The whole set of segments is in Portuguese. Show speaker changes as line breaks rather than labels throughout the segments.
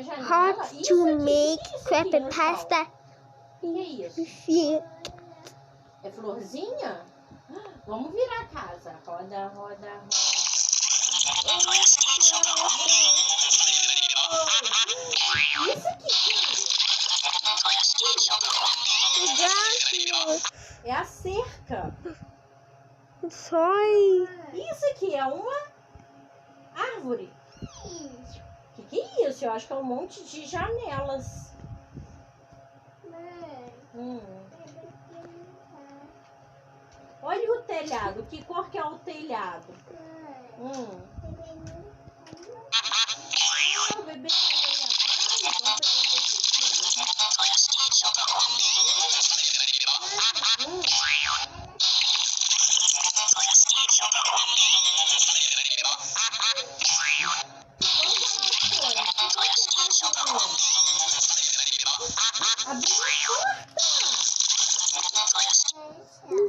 How to make creepypasta.
Que é isso? É florzinha? Vamos virar a casa. Roda, roda, roda. Isso aqui, é a cerca. Isso aqui é uma árvore. Que é isso? Eu acho que é um monte de janelas. Olha o telhado. Que cor que é o telhado? O bebê caiu aí atrás.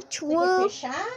Você quer fechar?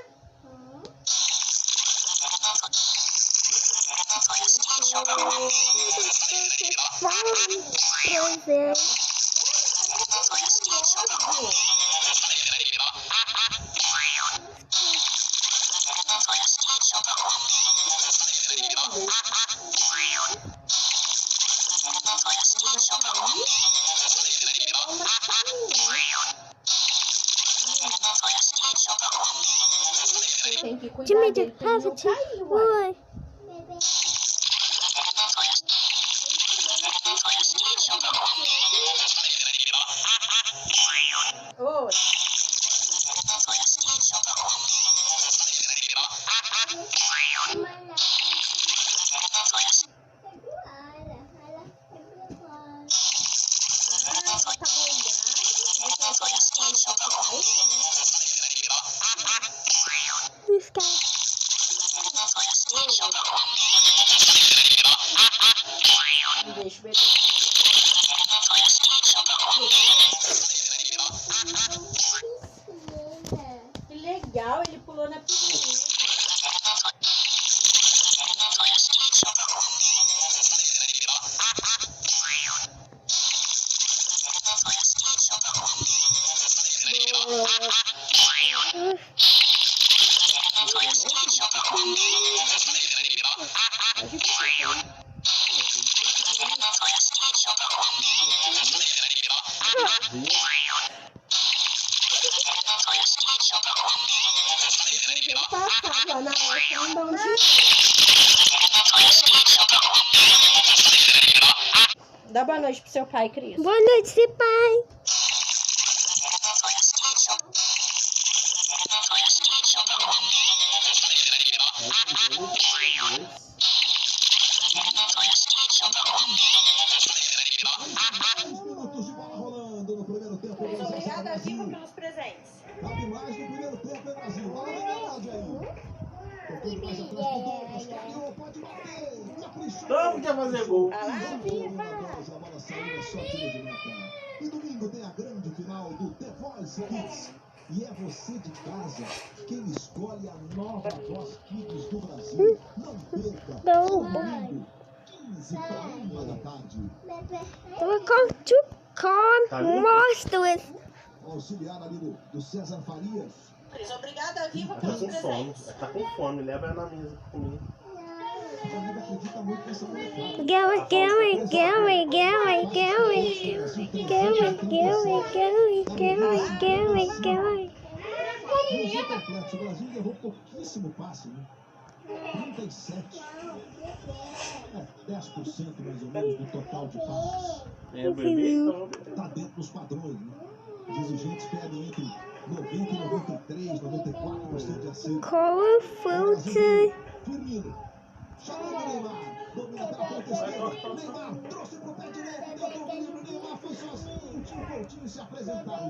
Tem que cuidar dele pra ele não cair, ué. Oi. Deixa o bebê. Que legal, ele pulou na piscina. Dá boa noite pro seu pai, Cris.
Boa noite, seu pai.
Obrigada, Viva, pelos presentes.
Vamos quer fazer gol.
E domingo tem a grande final do The Voice Kids. E é você de casa quem escolhe a nova Voz Kids do Brasil. Não perca. Domingo, 15h01 da tarde. Auxiliar ali do César Farias.
Cris, obrigada, Viva, pelos presentes.
Tá com fome, leva ela na mesa comigo.
Acredita muito nessa molecada. O Brasil levou pouquíssimo passe, né? 37. 10% mais ou menos do total de passes. Tá dentro dos padrões, né? Os exigentes pedem entre 90 e 93, 94% de acerto. Firmino. Chamando o Neymar. Domina pela ponta esquerda. Neymar trouxe pro pé direito. Deu domínio. Neymar foi sozinho. Tinha o Coutinho se apresentar.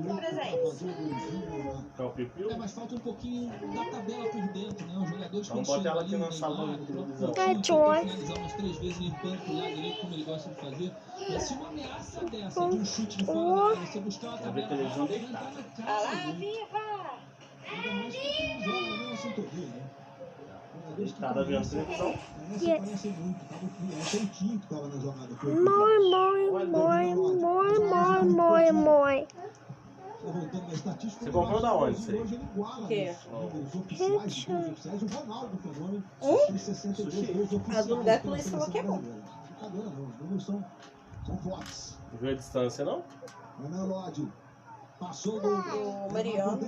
Mas falta um pouquinho da tabela por dentro, né? Os jogadores
Vamos botar ela aqui na sala de televisão.
finalizar umas 3 vezes em canto lá direito, como ele gosta de fazer. Mas se uma ameaça dessa de um chute de fora, você buscar uma tabela, vai entrar na casa.
Viva!
Ainda mais que ele joga na mesma sintonia, né?
Cada vez a seleção.
Conhecem muito, tava o Coutinho que tava na jogada.
Você comprou da onde isso aí?
O quê? A do lugar que o Luiz falou que é bom.
Viu a distância, não?
Passou
O Mariano.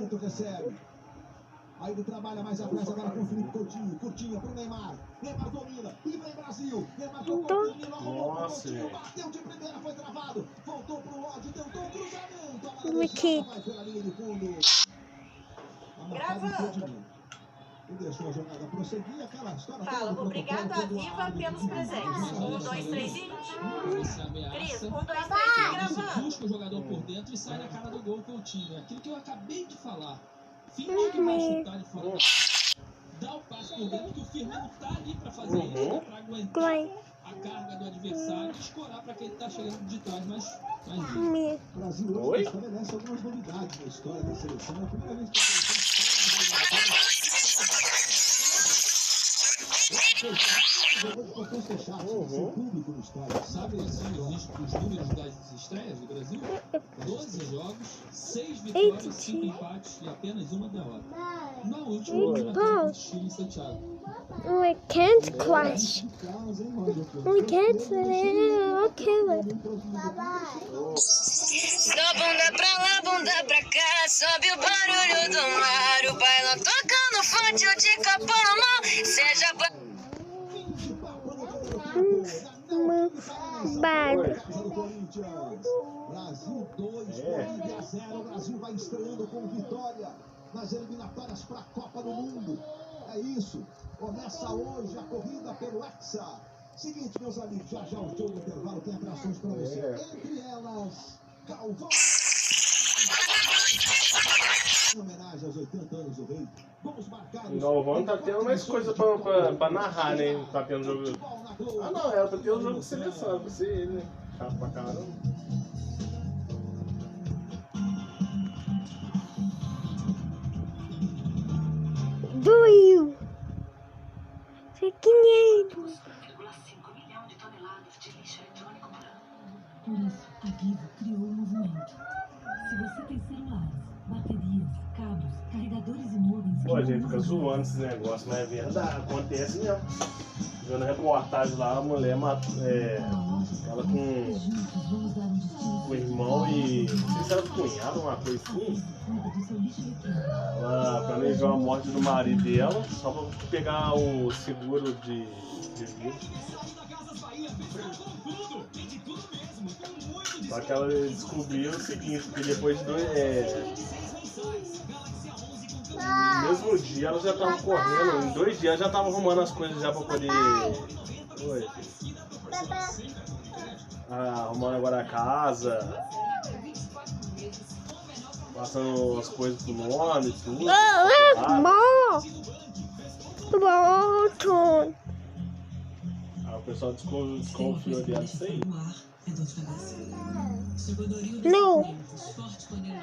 Aí ele trabalha mais atrás agora com o Felipe Coutinho. Curtinha pro Neymar. Neymar domina. E vem Brasil. Neymar tocou.
Nossa, gente.
Bateu de primeira, foi travado. Voltou pro ódio, tentou o cruzamento.
Wicked.
Pela linha de fundo.
Gravando.
E deixou a jogada prosseguir. Aquela história.
Fala, obrigado à Viva pelos presentes. 1, 2, 3 e...
Essa ameaça.
Cris, 1, 2, 3 e gravando.
Busca o jogador por dentro e sai na cara do gol Coutinho. É aquilo que eu acabei de falar. Finge que vai chutar de fora. Dá o passe por dentro que o Firmino tá ali pra fazer isso, pra aguentar a carga do adversário e escorar pra quem tá chegando de trás, mas
O Brasil hoje estabelece algumas novidades na história da seleção. É a primeira vez que a seleção jogou de portões fechados, sem público no estádio.
sabe assim, os números das estreias do Brasil? 12 jogos, 6 vitórias, 5 empates e apenas uma derrota. Na última, o Chile em Santiago.
We can't clash. We can't kill it.
Da bunda pra lá, bunda pra cá, sobe o barulho do mar. O bailão tocando forte, eu de copo na mão. Seja
Bad.
Brasil 2, Bolívia 0. O Brasil vai estreando com vitória nas eliminatórias para a Copa do Mundo. É isso. Começa hoje a corrida pelo Hexa. Seguinte, meus amigos, já o jogo do intervalo tem atrações para você. Entre elas, Calvão. Em homenagem aos 80 anos do rei, vamos marcar os...
Galvão tá tendo mais coisa pra narrar, né? Tá tendo jogo. Ah, não, era pra ter o jogo de seleção, pra ser ele, né? Chato pra caramba.
Do you? Você 500.
1,5 milhão de toneladas de lixo eletrônico por ano.
Por isso, a Vivo criou um movimento. Se você tem celulares, baterias, cabos, carregadores e modems...
Pô, a gente fica zoando esses negócios, mas é verdade, acontece mesmo. Vendo reportagem lá, a mulher matou, ela com o irmão e... não sei se era cunhado, uma coisa assim. Ela planejou a morte do marido dela, só pra pegar o seguro de vida. Só que ela descobriu o seguinte, que depois de no mesmo dia ela já tava correndo, em 2 dias já tava arrumando as coisas já pra poder... Oi. Arrumando agora a casa, passando as coisas pro nome e tudo.
Bom.
Aí o pessoal desconfiou dela isso aí.
Não.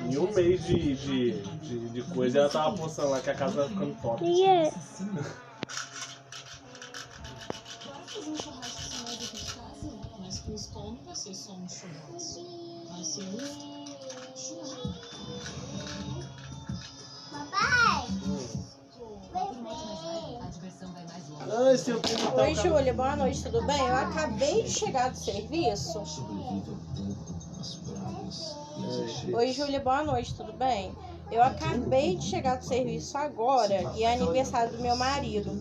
Em um mês de coisa ela tava postando lá que a casa tá ficando top.
Yeah.
Mas com escola não vai ser só um churrasco. Vai ser um churrasco.
Papai.
A diversão vai mais longe.
Ah, esse é o primo tá.
Oi, Júlia, boa noite, tudo bem? Eu acabei de chegar do serviço. Oi, Júlia, boa noite, tudo bem? Eu acabei de chegar do serviço agora e é aniversário do meu marido.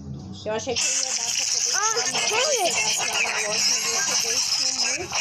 Eu achei que eu ia dar pra poder chamar pra chegar lá na loja, mas eu cheguei muito